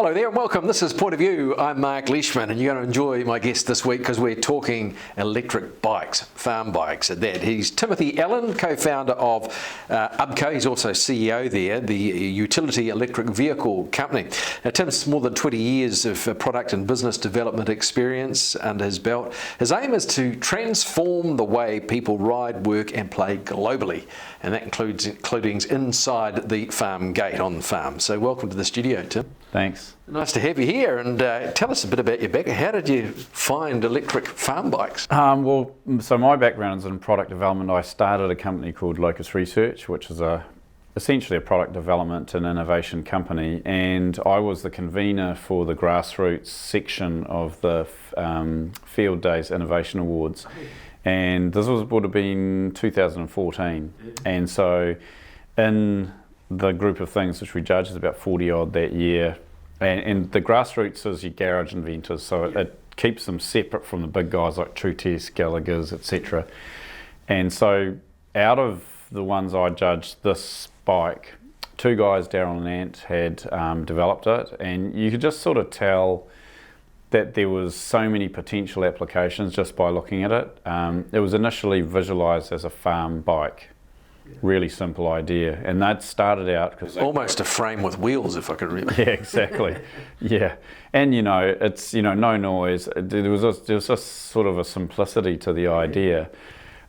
Hello there and welcome. This is Point of View. I'm Mark Leishman and you're going to enjoy my guest this week because we're talking electric bikes, farm bikes at that. He's Timothy Allan, co-founder of UBCO. He's also CEO there, the utility electric vehicle company. Now, Tim's more than 20 years of product and business development experience under his belt. His aim is to transform the way people ride, work and play globally. And that includes inside the farm gate on the farm. So welcome to the studio, Tim. Thanks. Nice to have you here, and tell us a bit about your background. How did you find electric farm bikes? So my background is in product development. I started a company called Locus Research, which is essentially a product development and innovation company, and I was the convener for the grassroots section of the Field Days Innovation Awards. And this would have been 2014. And so in the group of things which we judged, is about 40 odd that year. And the grassroots is your garage inventors, so it keeps them separate from the big guys like True Test, Gallagher's, etc. And so out of the ones I judged, this bike, two guys, Daryl and Ant, had developed it, and you could just sort of tell that there was so many potential applications just by looking at it. It was initially visualised as a farm bike. Really simple idea, and that started out because almost a frame with wheels, if I could remember. Yeah, exactly. Yeah, and it's no noise. There was just sort of a simplicity to the idea,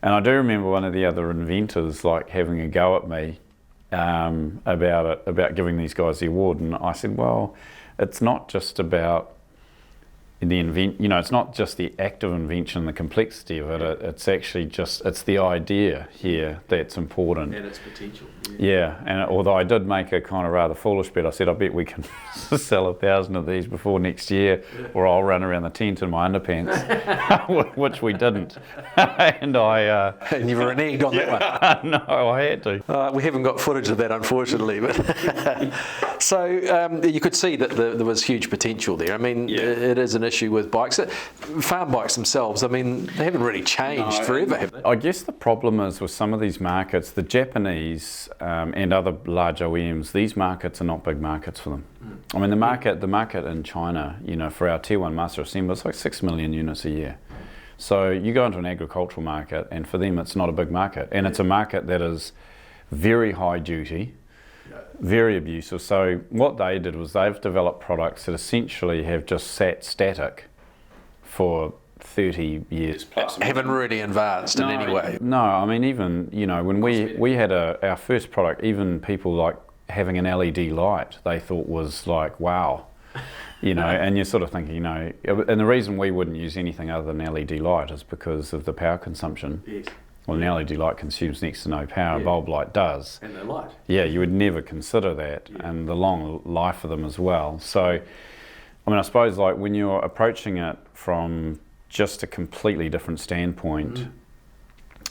and I do remember one of the other inventors like having a go at me about giving these guys the award, and I said, well, it's not just about it's not just the act of invention, the complexity of it. It's actually it's the idea here that's important. And its potential. Yeah, and although I did make a kind of rather foolish bet, I said, I bet we can sell 1,000 of these before next year, or I'll run around the tent in my underpants, which we didn't. And and you were reneged on that one. No, I had to. We haven't got footage of that, unfortunately. But so you could see that there was huge potential there. I mean, it is an issue with bikes. Farm bikes themselves, I mean, they haven't really changed forever, have they? I guess the problem is with some of these markets, the Japanese and other large OEMs, these markets are not big markets for them. I mean, the market in China, for our Tier 1 master assembler, it's like 6 million units a year. So you go into an agricultural market, and for them it's not a big market. And it's a market that is very high duty, very abusive. So what they did was they've developed products that essentially have just sat static for 30 years plus. Haven't really advanced in any way. No, I mean, even, when we had our first product, even people like having an LED light, they thought was like, wow. And you're sort of thinking, and the reason we wouldn't use anything other than LED light is because of the power consumption. Yes. Well, an LED light consumes next to no power, a bulb light does. And they're light. Yeah, you would never consider that, and the long life of them as well. So, I mean, I suppose like when you're approaching it from just a completely different standpoint,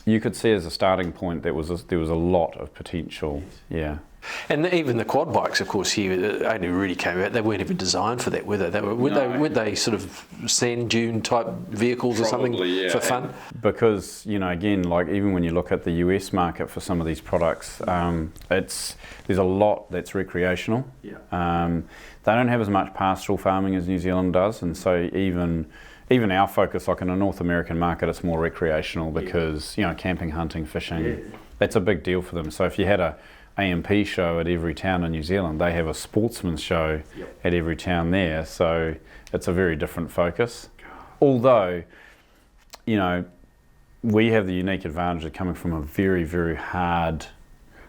you could see as a starting point there was a lot of potential. Yeah. And even the quad bikes, of course, here only really came out. They weren't even designed for that, were they? Weren't they sort of sand dune type vehicles or something for fun? Because again, like even when you look at the US market for some of these products, there's a lot that's recreational. Yeah. They don't have as much pastoral farming as New Zealand does, and so even our focus, like in a North American market, it's more recreational because camping, hunting, fishing, that's a big deal for them. So if you had a AMP show at every town in New Zealand, they have a sportsman's show at every town there, so it's a very different focus. Although, we have the unique advantage of coming from a very, very hard,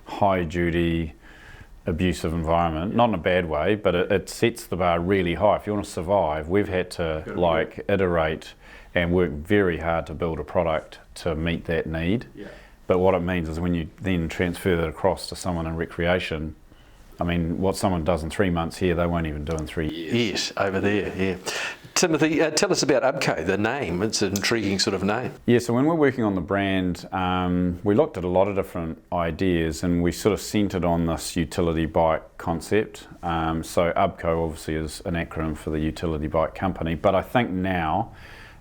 high-duty, abusive environment, not in a bad way, but it sets the bar really high. If you want to survive, we've had to iterate and work very hard to build a product to meet that need. Yeah. But what it means is when you then transfer that across to someone in recreation, I mean, what someone does in 3 months here, they won't even do in 3 years. Yes, over there, yeah. Timothy, tell us about UBCO, the name. It's an intriguing sort of name. Yeah, so when we're working on the brand, we looked at a lot of different ideas and we sort of centred on this utility bike concept. So UBCO obviously is an acronym for the Utility Bike Company, but I think now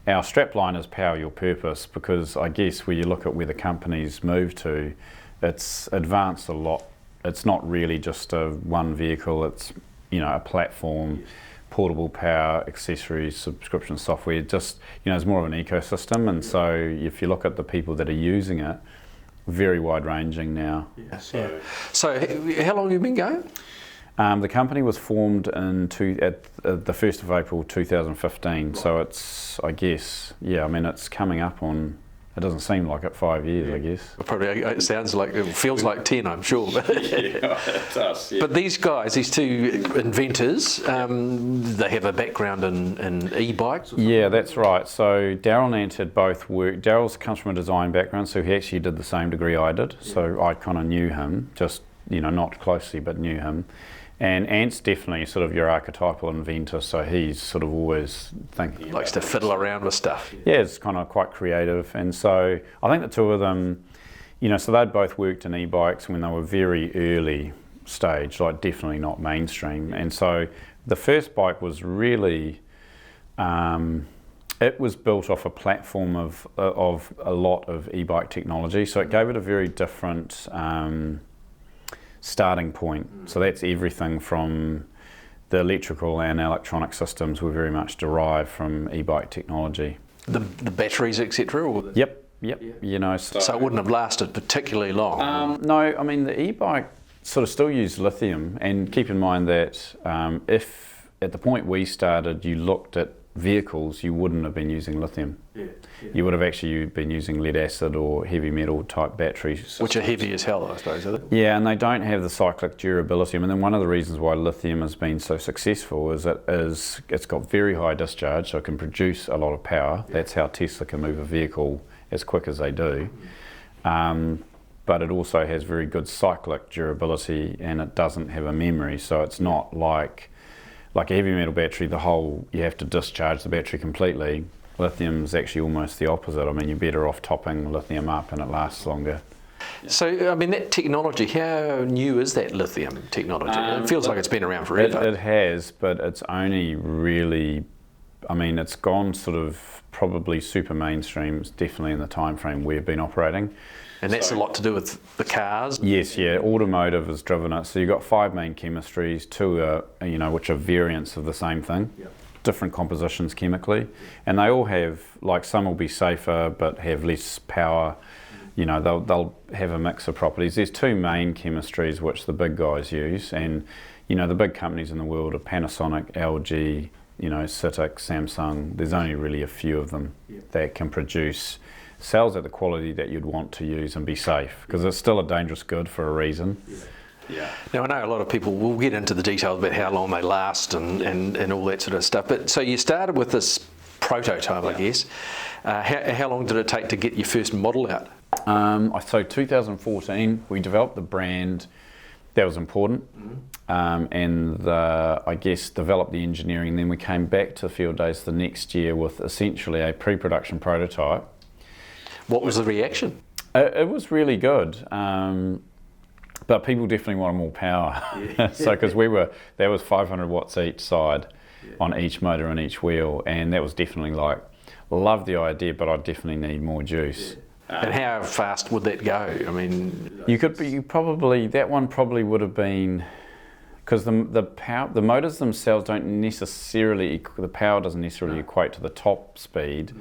our strapline is Power Your Purpose, because I guess where you look at where the company's moved to, it's advanced a lot. It's not really just one vehicle, it's a platform, portable power, accessories, subscription software. Just, it's more of an ecosystem. And so if you look at the people that are using it, very wide-ranging now. Yeah. So how long have you been going? The company was formed at the 1st of April 2015, so it's, I guess, it's coming up on, it doesn't seem like it, 5 years, I guess. Probably, it feels like 10, I'm sure. But, Yeah, it does. Yeah. But these guys, these two inventors, they have a background in e-bikes? Yeah, that's right. So Daryl and Ant had both worked. Daryl comes from a design background, so he actually did the same degree I did. So I kind of knew him, just, not closely, but knew him. And Ant's definitely sort of your archetypal inventor, so he's sort of always thinking. He likes to fiddle around with stuff. Yeah, it's kind of quite creative. And so I think the two of them, so they'd both worked in e-bikes when they were very early stage, like definitely not mainstream. And so the first bike was really, it was built off a platform of a lot of e-bike technology. So it gave it a very different starting point. So that's everything from the electrical and electronic systems were very much derived from e-bike technology. The batteries, etc.? Yep. So it wouldn't have lasted particularly long? No, I mean the e-bike sort of still used lithium, and keep in mind that if at the point we started you looked at vehicles, you wouldn't have been using lithium. You would have actually been using lead acid or heavy metal type batteries. Which are heavy as hell, I suppose, are they? Yeah, and they don't have the cyclic durability. I mean, then one of the reasons why lithium has been so successful is it's got very high discharge, so it can produce a lot of power. That's how Tesla can move a vehicle as quick as they do. But it also has very good cyclic durability, and it doesn't have a memory, so it's not like a heavy metal battery, you have to discharge the battery completely. Lithium's actually almost the opposite. I mean, you're better off topping lithium up and it lasts longer. So, I mean, that technology, how new is that lithium technology? It feels like it's been around forever. It has, but it's only really, it's gone sort of probably super mainstream, definitely in the time frame we've been operating. And that's a lot to do with the cars? Yes, yeah, automotive has driven it. So you've got 5 main chemistries, 2 are, which are variants of the same thing, different compositions chemically. And they all have, some will be safer but have less power. They'll have a mix of properties. There's 2 main chemistries which the big guys use, and, the big companies in the world are Panasonic, LG, Citic, Samsung. There's only really a few of them that can produce cells at the quality that you'd want to use and be safe, because it's still a dangerous good for a reason. Yeah. Now I know a lot of people will get into the details about how long they last and all that sort of stuff. But so you started with this prototype, I guess. How long did it take to get your first model out? So 2014, we developed the brand. That was important, and I guess developed the engineering. Then we came back to field days the next year with essentially a pre-production prototype. What was the reaction? It was really good, but people definitely wanted more power. So because there was 500 watts each side on each motor and each wheel, and that was definitely love the idea, but I definitely need more juice. And how fast would that go? I mean, that one probably would have been, because the motors themselves don't necessarily, the power doesn't necessarily equate to the top speed.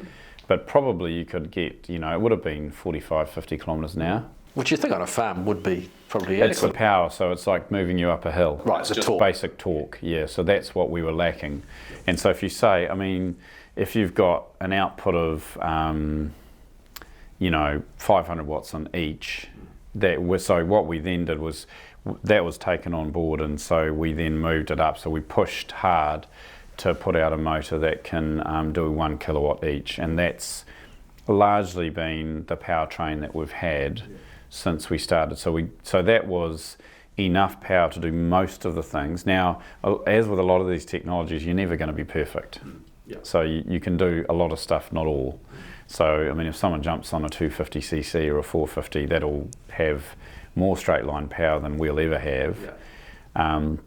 But probably you could get, it would have been 45, 50 kilometres an hour. Which you think on a farm would be probably adequate. It's the power, so it's like moving you up a hill. Right, it's just torque. Basic torque, yeah. So that's what we were lacking. And so if you say, if you've got an output of, 500 watts on each, so what we then did was, that was taken on board, and so we then moved it up. So we pushed hard to put out a motor that can do 1 kilowatt each, and that's largely been the powertrain that we've had since we started. So that was enough power to do most of the things. Now, as with a lot of these technologies, you're never going to be perfect. So you can do a lot of stuff, not all. So if someone jumps on a 250cc or a 450, that'll have more straight line power than we'll ever have.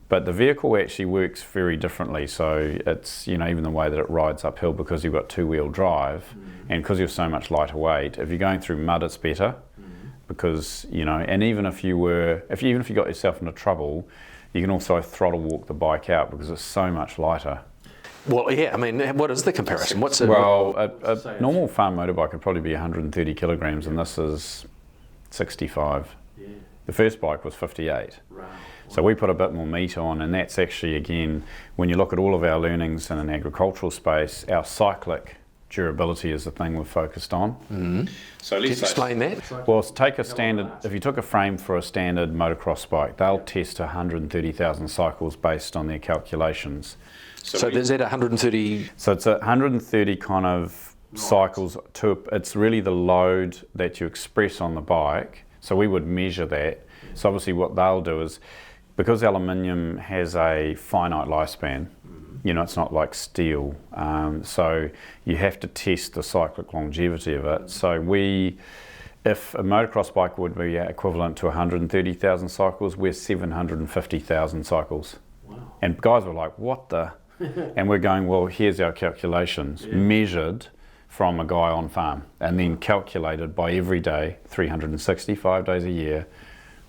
But the vehicle actually works very differently. So it's, even the way that it rides uphill, because you've got 2-wheel drive, and because you're so much lighter weight, if you're going through mud, it's better, because, and even if you got yourself into trouble, You can also throttle walk the bike out because it's so much lighter. Well, yeah, I mean, what is the comparison? What's it? Well, a normal farm motorbike would probably be 130 kilograms, and this is 65. Yeah. The first bike was 58. Wow. So we put a bit more meat on, and that's actually, again, when you look at all of our learnings in an agricultural space, our cyclic durability is the thing we're focused on. Mm-hmm. So Can you explain that? Well, take a standard, if you took a frame for a standard motocross bike, they'll test 130,000 cycles based on their calculations. So is that 130? So it's 130 kind of cycles it's really the load that you express on the bike. So we would measure that. So obviously what they'll do is, because aluminium has a finite lifespan, you know, it's not like steel, so you have to test the cyclic longevity of it. So if a motocross bike would be equivalent to 130,000 cycles, we're 750,000 cycles. Wow. And guys were like, what the? And we're going, well, here's our calculations, measured from a guy on farm, and then calculated by every day, 365 days a year,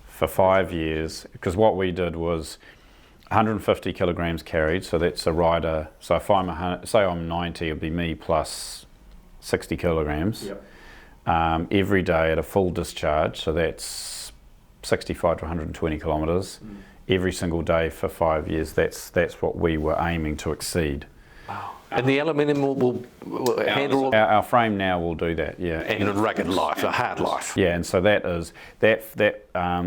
for 5 years. Because what we did was 150 kilograms carried, so that's a rider. So if say I'm 90, it'd be me plus 60 kilograms. Yep. Every day at a full discharge, so that's 65 to 120 kilometres. Every single day for 5 years. That's what we were aiming to exceed. Wow. And the aluminium will handle our frame now will do that, yeah. and a rugged life, a hard life. Yeah, and so that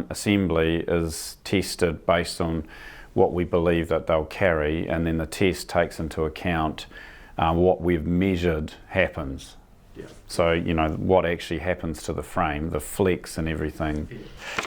assembly is tested based on what we believe that they'll carry, and then the test takes into account what we've measured happens. Yeah. So, you know, what actually happens to the frame, the flex and everything.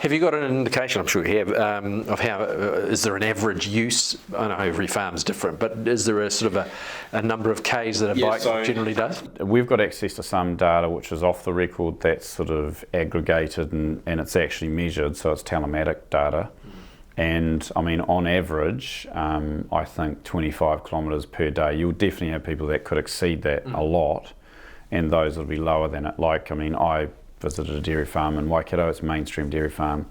Have you got an indication, I'm sure you have, of how, is there an average use? I know every farm's different, but is there a sort of a number of Ks that a bike generally does? We've got access to some data which is off the record that's sort of aggregated and it's actually measured, so it's telematic data. And I mean, on average, I think 25 kilometres per day. You'll definitely have people that could exceed that a lot, and those will be lower than it. Like, I mean, I visited a dairy farm in Waikato, it's a mainstream dairy farm.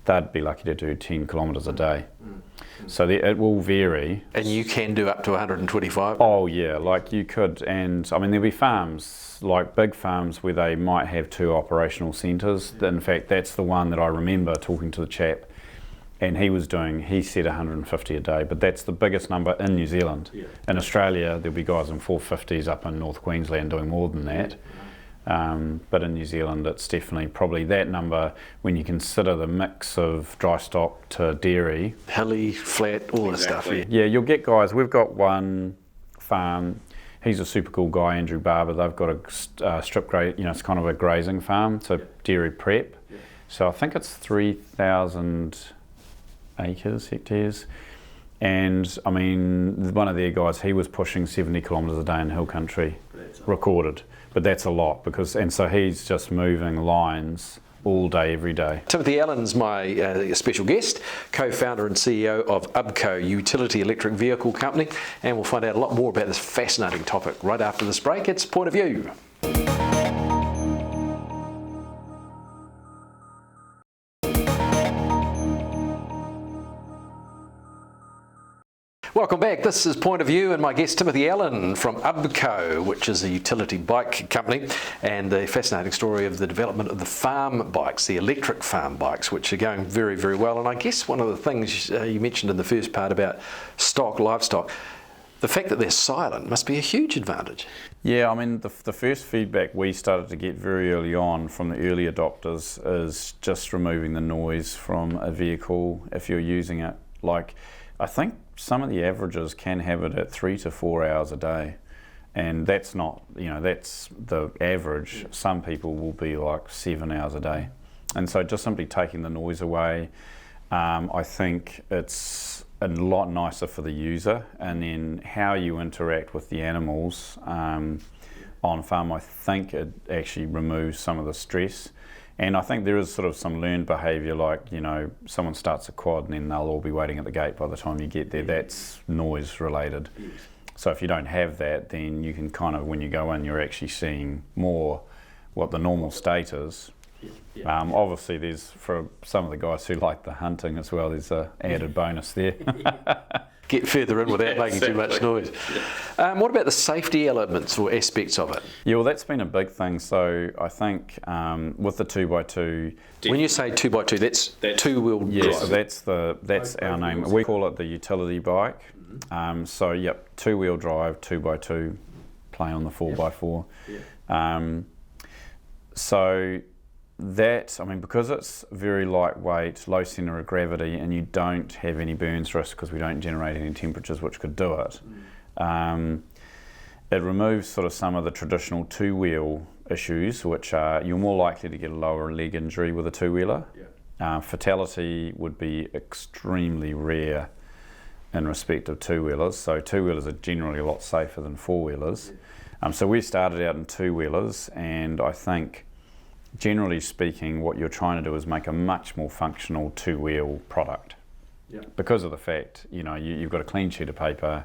They'd be lucky to do 10 kilometres a day. So it will vary. And you can do up to 125? Oh yeah, like you could, and I mean there'll be farms, like big farms where they might have 2 operational centres. In fact, that's the one that I remember talking to the chap, and he said 150 a day, but that's the biggest number in New Zealand. Yeah. In Australia, there'll be guys in 450s up in North Queensland doing more than that. But in New Zealand, it's definitely probably that number when you consider the mix of dry stock to dairy. Hilly, flat, all the stuff. Yeah, you'll get guys. We've got one farm. He's a super cool guy, Andrew Barber. They've got a strip graze. You know, it's kind of a grazing farm, so dairy prep. Yeah. So I think it's 3,000 hectares. And I mean, one of their guys, he was pushing 70 kilometres a day in hill country, recorded. But that's a lot and so he's just moving lines all day, every day. Timothy Allan's my special guest, co-founder and CEO of UBCO, Utility Electric Vehicle Company, and we'll find out a lot more about this fascinating topic right after this break. It's Point of View. Welcome back. This is Point of View, and my guest Timothy Allan from UBCO, which is a utility bike company, and the fascinating story of the development of the farm bikes, the electric farm bikes, which are going very, very well. And I guess one of the things you mentioned in the first part about livestock, the fact that they're silent must be a huge advantage. Yeah, I mean, the first feedback we started to get very early on from the early adopters is just removing the noise from a vehicle if you're using it. Like, I think some of the averages can have it at 3 to 4 hours a day, and that's not, you know, that's the average. Some people will be like 7 hours a day, and so just simply taking the noise away, I think it's a lot nicer for the user. And then how you interact with the animals on farm, I think it actually removes some of the stress. And I think there is sort of some learned behaviour, like, you know, someone starts a quad and then they'll all be waiting at the gate by the time you get there. That's noise related. Yes. So if you don't have that, then you can kind of, when you go in, you're actually seeing more what the normal state is. Obviously, there's, for some of the guys who like the hunting as well, there's a added bonus there. Get further in without making too much noise. What about the safety elements or aspects of it? Yeah, well, that's been a big thing. So I think with the 2x2, when you say 2x2, that's two-wheel drive. So that's our name. We call it the utility bike. So yep, two-wheel drive, 2x2, play on the 4x4. So that, I mean, because it's very lightweight, low centre of gravity, and you don't have any burns risk because we don't generate any temperatures which could do it, it removes sort of some of the traditional two-wheel issues, which are you're more likely to get a lower leg injury with a two-wheeler. Fatality would be extremely rare in respect of two-wheelers, so two-wheelers are generally a lot safer than four-wheelers. So we started out in two-wheelers, and I think generally speaking what you're trying to do is make a much more functional two-wheel product. Because of the fact, you know, you've got a clean sheet of paper,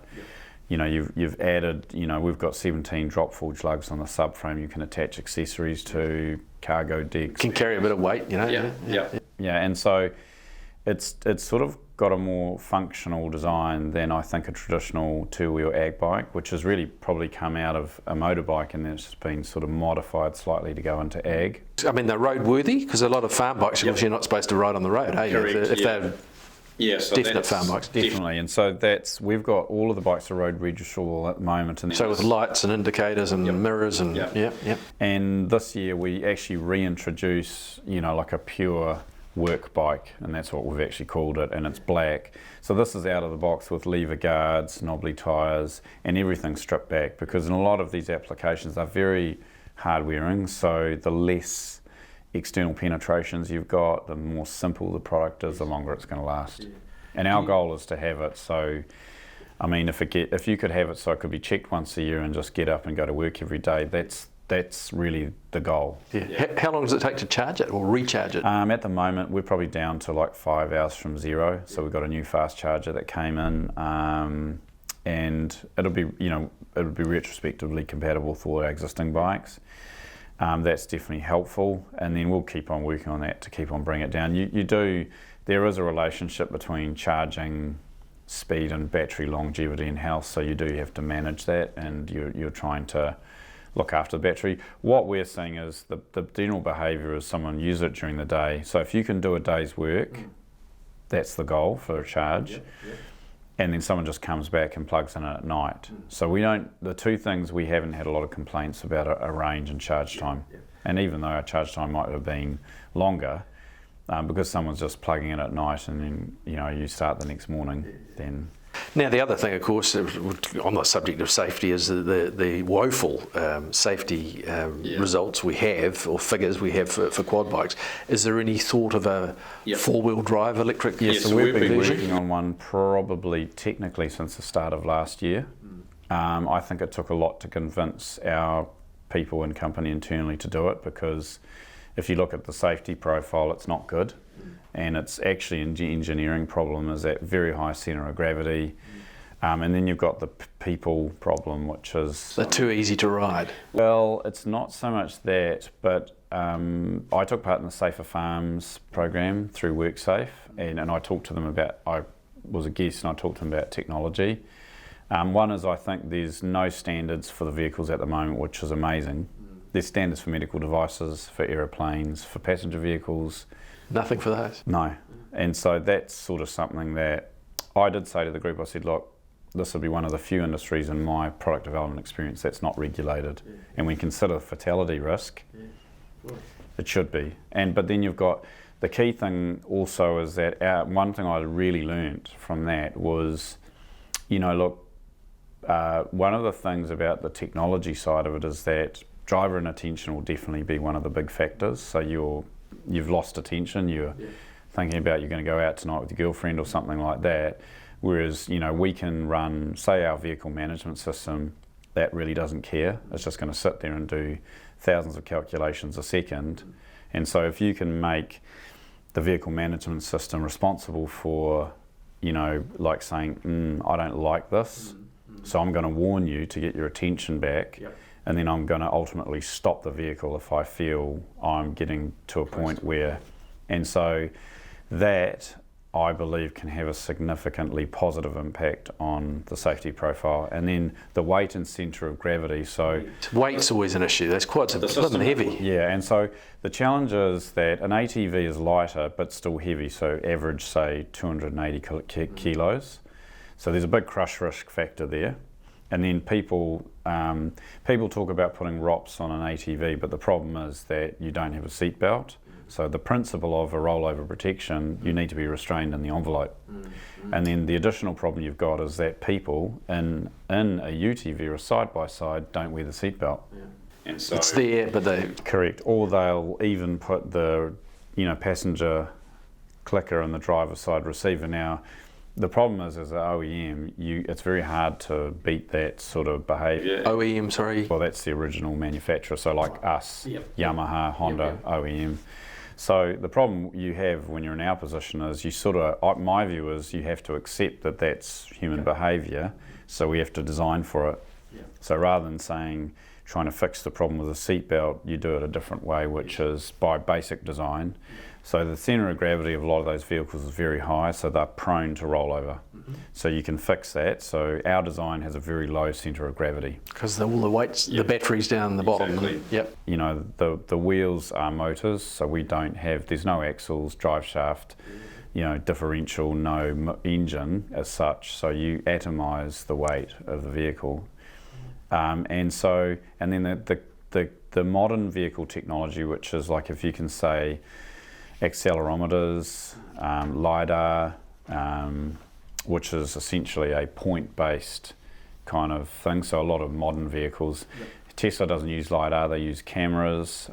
you know, you've added, you know, we've got 17 drop forge lugs on the subframe you can attach accessories to, cargo decks. Can carry a bit of weight, you know. Yeah, and so it's sort of got a more functional design than I think a traditional two-wheel ag bike, which has really probably come out of a motorbike and it's been sort of modified slightly to go into ag. I mean, they're roadworthy because a lot of farm bikes, you're not supposed to ride on the road, hey? Correct, If they're so definite farm bikes. Definitely, and so we've got all of the bikes are road registrable at the moment. And so with lights and indicators and mirrors and And this year we actually reintroduce, you know, like a pure work bike, and that's what we've actually called it, and it's black. So this is out of the box with lever guards, knobbly tyres, and everything stripped back, because in a lot of these applications they're very hard wearing, so the less external penetrations you've got, the more simple the product is, the longer it's going to last. And our goal is to have it so, I mean, if you could have it so it could be checked once a year and just get up and go to work every day, that's really the goal. How long does it take to charge it or recharge it? At the moment, we're probably down to like 5 hours from zero. So we've got a new fast charger that came in, and it'll be retrospectively compatible with all our existing bikes. That's definitely helpful, and then we'll keep on working on that to keep on bringing it down. There is a relationship between charging speed and battery longevity and health, so you do have to manage that, and you're trying to look after the battery. What we're seeing is the general behaviour is someone use it during the day. So if you can do a day's work, that's the goal for a charge. And then someone just comes back and plugs in it at night. So the two things we haven't had a lot of complaints about are range and charge time. And even though our charge time might have been longer, because someone's just plugging in at night and then, you know, you start the next morning, then. Now, the other thing, of course, on the subject of safety is the woeful safety results we have, or figures we have for quad bikes. Is there any thought of a four-wheel drive electric? Yes, so we've been working on one probably technically since the start of last year. I think it took a lot to convince our people and company internally to do it, because if you look at the safety profile, it's not good. And it's actually an engineering problem, is that very high centre of gravity. And then you've got the people problem, which is... They're too easy to ride. Well, it's not so much that, but I took part in the Safer Farms program through WorkSafe, and I talked to them about, I was a guest and I talked to them about technology. One is, I think there's no standards for the vehicles at the moment, which is amazing. There's standards for medical devices, for aeroplanes, for passenger vehicles. Nothing for those? No. And so that's sort of something that I did say to the group. I said, look, this will be one of the few industries in my product development experience that's not regulated. And we consider fatality risk, it should be. But then you've got, the key thing also is that one thing I really learnt from that was, you know, look, one of the things about the technology side of it is that driver inattention will definitely be one of the big factors. So you've lost attention, you're thinking about you're going to go out tonight with your girlfriend or something like that, whereas, you know, we can run, say, our vehicle management system that really doesn't care. It's just going to sit there and do thousands of calculations a second. And so if you can make the vehicle management system responsible for, you know, like saying, I don't like this, so I'm going to warn you to get your attention back, and then I'm going to ultimately stop the vehicle if I feel I'm getting to a point where, and so that I believe can have a significantly positive impact on the safety profile. And then the weight and centre of gravity. So weight's always an issue. Those quads are blooming heavy. Yeah, and so the challenge is that an ATV is lighter but still heavy, so average say 280 kilos. So there's a big crush risk factor there. And then people talk about putting ROPS on an ATV, but the problem is that you don't have a seat belt. So the principle of a rollover protection, you need to be restrained in the envelope. And then the additional problem you've got is that people in a UTV or a side-by-side don't wear the seatbelt. And so it's there, but they... Correct. Or they'll even put the passenger clicker in the driver's side receiver. Now, the problem is, as an OEM, it's very hard to beat that sort of behaviour. OEM, sorry? Well, that's the original manufacturer, so like us, Yamaha, Honda, OEM. So the problem you have when you're in our position is you sort of, my view is you have to accept that that's human behaviour, so we have to design for it. So rather than trying to fix the problem with a seatbelt, you do it a different way, which is by basic design. So the centre of gravity of a lot of those vehicles is very high, so they're prone to rollover. So you can fix that. So our design has a very low centre of gravity. Because all the weight's, the battery's down the bottom. Exactly. Yep. You know, the wheels are motors, so there's no axles, drive shaft, differential, no engine as such. So you atomise the weight of the vehicle. And then the modern vehicle technology, which is like, if you can say, accelerometers, LiDAR, which is essentially a point-based kind of thing. So a lot of modern vehicles, Tesla doesn't use LiDAR, they use cameras,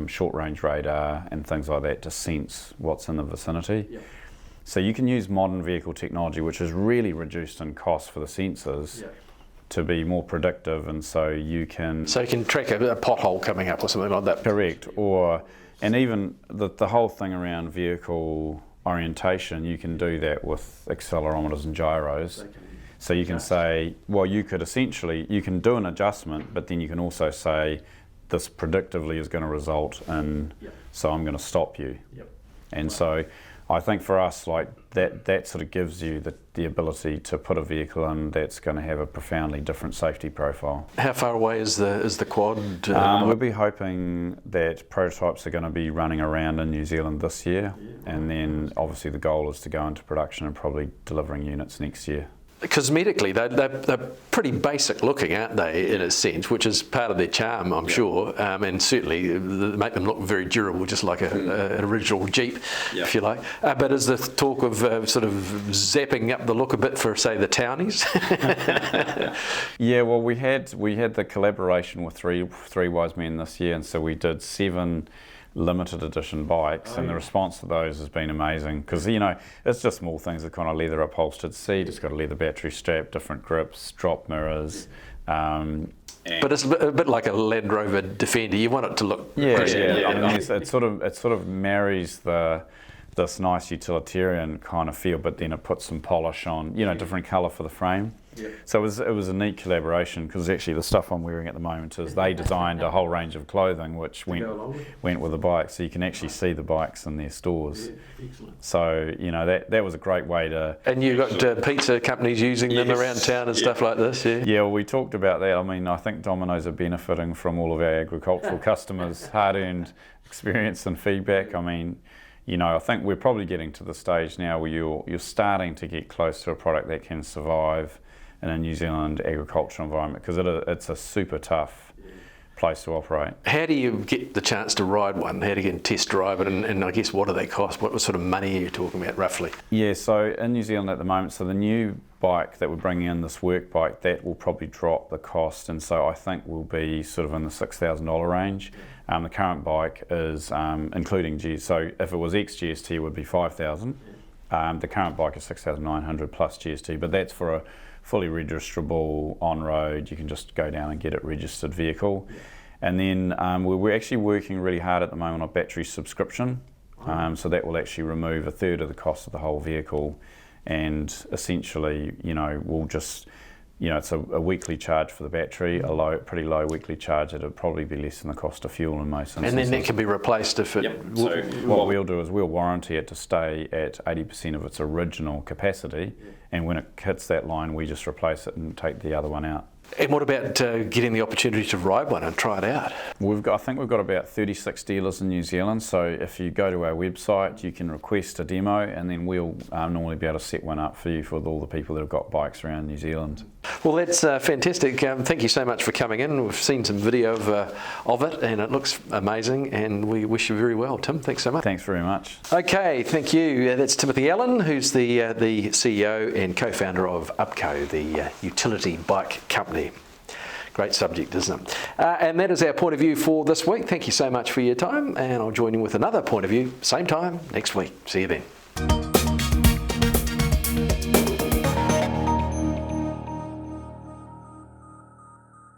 short-range radar and things like that to sense what's in the vicinity. So you can use modern vehicle technology, which is really reduced in cost for the sensors, to be more predictive, and so you can... So you can track a pothole coming up or something like that. Correct. And even the whole thing around vehicle orientation, you can do that with accelerometers and gyros. So you can say, well, you can do an adjustment, but then you can also say, this predictively is going to result in, so I'm going to stop you. And so I think for us, like that sort of gives you the ability to put a vehicle in that's going to have a profoundly different safety profile. How far away is the quad? We'll be hoping that prototypes are going to be running around in New Zealand this year, and then obviously the goal is to go into production and probably delivering units next year. Cosmetically, they're pretty basic looking, aren't they, in a sense, which is part of their charm, I'm sure, and certainly make them look very durable, just like an original Jeep, if you like. But is the talk of sort of zapping up the look a bit for, say, the townies? Yeah, well, we had the collaboration with three Wise Men this year, and so we did 7 limited edition bikes, and the response to those has been amazing, because it's just small things, a kind of leather upholstered seat, it's got a leather battery strap, different grips, drop mirrors, but it's a bit like a Land Rover Defender. You want it to look I mean, it sort of marries this nice utilitarian kind of feel, but then it puts some polish on, different colour for the frame. So it was a neat collaboration, because actually the stuff I'm wearing at the moment is they designed a whole range of clothing which went with the bike, so you can actually see the bikes in their stores. So that was a great way to... And you got pizza companies using them around town and stuff like this, Yeah, well, we talked about that. I mean, I think Domino's are benefiting from all of our agricultural customers' hard-earned experience and feedback. I mean, I think we're probably getting to the stage now where you're starting to get close to a product that can survive in a New Zealand agricultural environment, because it's a super tough place to operate. How do you get the chance to ride one? How do you get and test drive it? And I guess, what do they cost? What sort of money are you talking about, roughly? Yeah, so in New Zealand at the moment, so the new bike that we're bringing in, this work bike, that will probably drop the cost, and so I think we'll be sort of in the $6,000 range. The current bike is, including GST, so if it was ex-GST, it would be $5,000. The current bike is $6,900 plus GST, but that's for a fully registrable on-road, you can just go down and get it registered vehicle. And then we're actually working really hard at the moment on battery subscription, so that will actually remove a third of the cost of the whole vehicle, and essentially, we'll just you know, it's a weekly charge for the battery, pretty low weekly charge. It'll probably be less than the cost of fuel in most instances. And then that can be replaced if it... Yep. So what we'll do is we'll warranty it to stay at 80% of its original capacity, and when it hits that line, we just replace it and take the other one out. And what about getting the opportunity to ride one and try it out? I think we've got about 36 dealers in New Zealand, so if you go to our website you can request a demo, and then we'll normally be able to set one up for you for all the people that have got bikes around New Zealand. Well, that's fantastic. Thank you so much for coming in. We've seen some video of it and it looks amazing, and we wish you very well. Tim, thanks so much. Thanks very much. Okay, thank you. That's Timothy Allan, who's the CEO and co-founder of UPCO, the utility bike company. Great subject, isn't it? And that is our point of view for this week. Thank you so much for your time, and I'll join you with another point of view, same time next week. See you then.